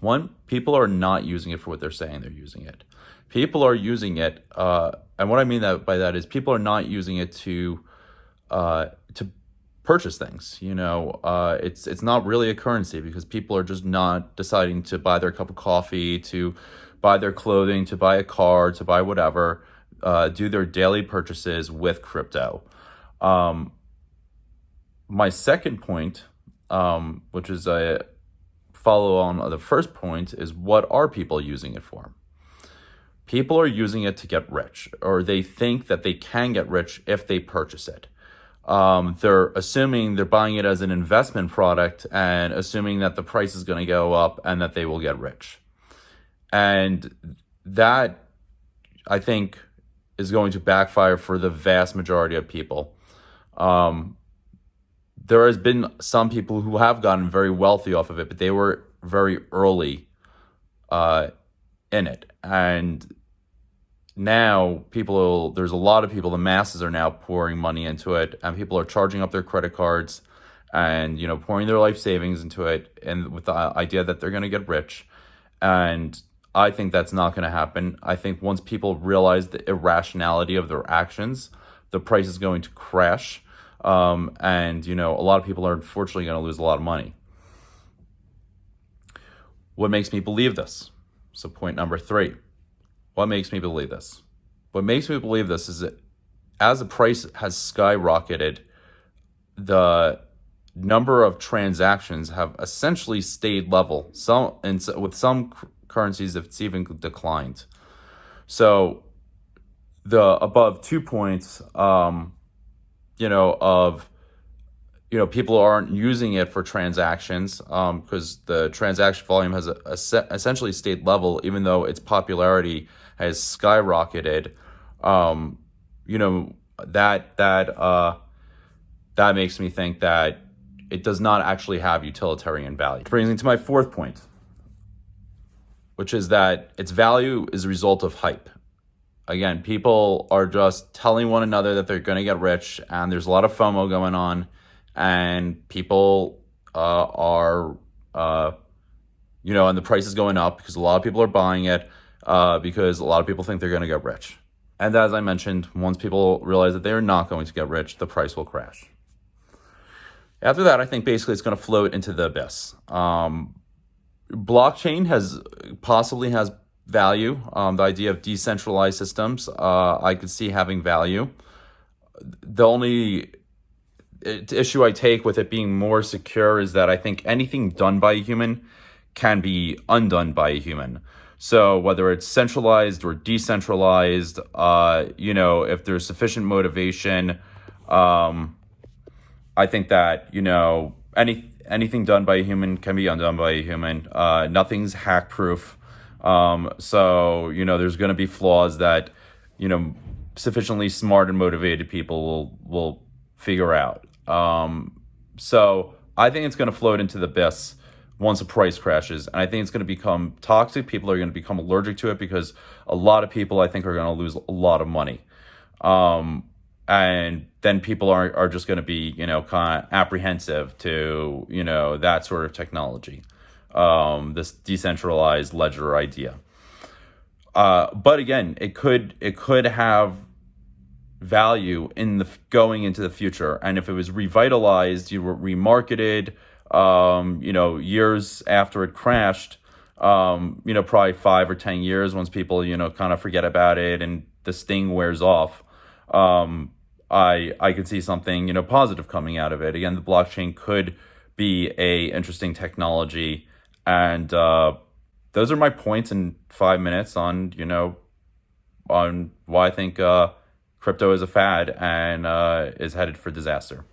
One, people are not using it for what they're saying they're using it. People are using it, and what I mean by that is people are not using it to purchase things. It's not really a currency because people are just not deciding to buy their cup of coffee, to buy their clothing, to buy a car, to buy whatever, do their daily purchases with crypto. My second point, which is a follow on of the first point, is what are people using it for? People are using it to get rich, or they think that they can get rich if they purchase it. They're assuming they're buying it as an investment product and assuming that the price is going to go up and that they will get rich. And that, I think, is going to backfire for the vast majority of people. There has been some people who have gotten very wealthy off of it, but they were very early in it. And now there's a lot of people, the masses are now pouring money into it, and people are charging up their credit cards and, pouring their life savings into it, and with the idea that they're going to get rich. And I think that's not going to happen. I think once people realize the irrationality of their actions, the price is going to crash. And, a lot of people are unfortunately going to lose a lot of money. What makes me believe this? So point number 3. What makes me believe this? What makes me believe this is that as the price has skyrocketed, the number of transactions have essentially stayed level. With some currencies, it's even declined. So the above 2 points, people aren't using it for transactions because the transaction volume has essentially stayed level, even though its popularity has skyrocketed. That makes me think that it does not actually have utilitarian value. Which brings me to my 4th point, which is that its value is a result of hype. Again, people are just telling one another that they're going to get rich, and there's a lot of FOMO going on, and people and the price is going up because a lot of people are buying it because a lot of people think they're going to get rich. And as I mentioned, once people realize that they're not going to get rich, the price will crash. After that, I think basically it's going to float into the abyss. Blockchain possibly has value. The idea of decentralized systems, I could see having value. The only issue I take with it being more secure is that I think anything done by a human can be undone by a human. So whether it's centralized or decentralized, if there's sufficient motivation, I think that, anything done by a human can be undone by a human. Nothing's hack proof. So there's going to be flaws that, sufficiently smart and motivated people will figure out. So I think it's going to float into the abyss once the price crashes. And I think it's going to become toxic. People are going to become allergic to it because a lot of people, I think, are going to lose a lot of money. And then people are just going to be, kind of apprehensive to, that sort of technology. This decentralized ledger idea. But again, it could have value going into the future. And if it was revitalized, you were remarketed, years after it crashed, probably 5 or 10 years once people, kind of forget about it and the sting wears off. I could see something, positive coming out of it. Again, the blockchain could be a interesting technology. And those are my points in 5 minutes on why I think crypto is a fad and is headed for disaster.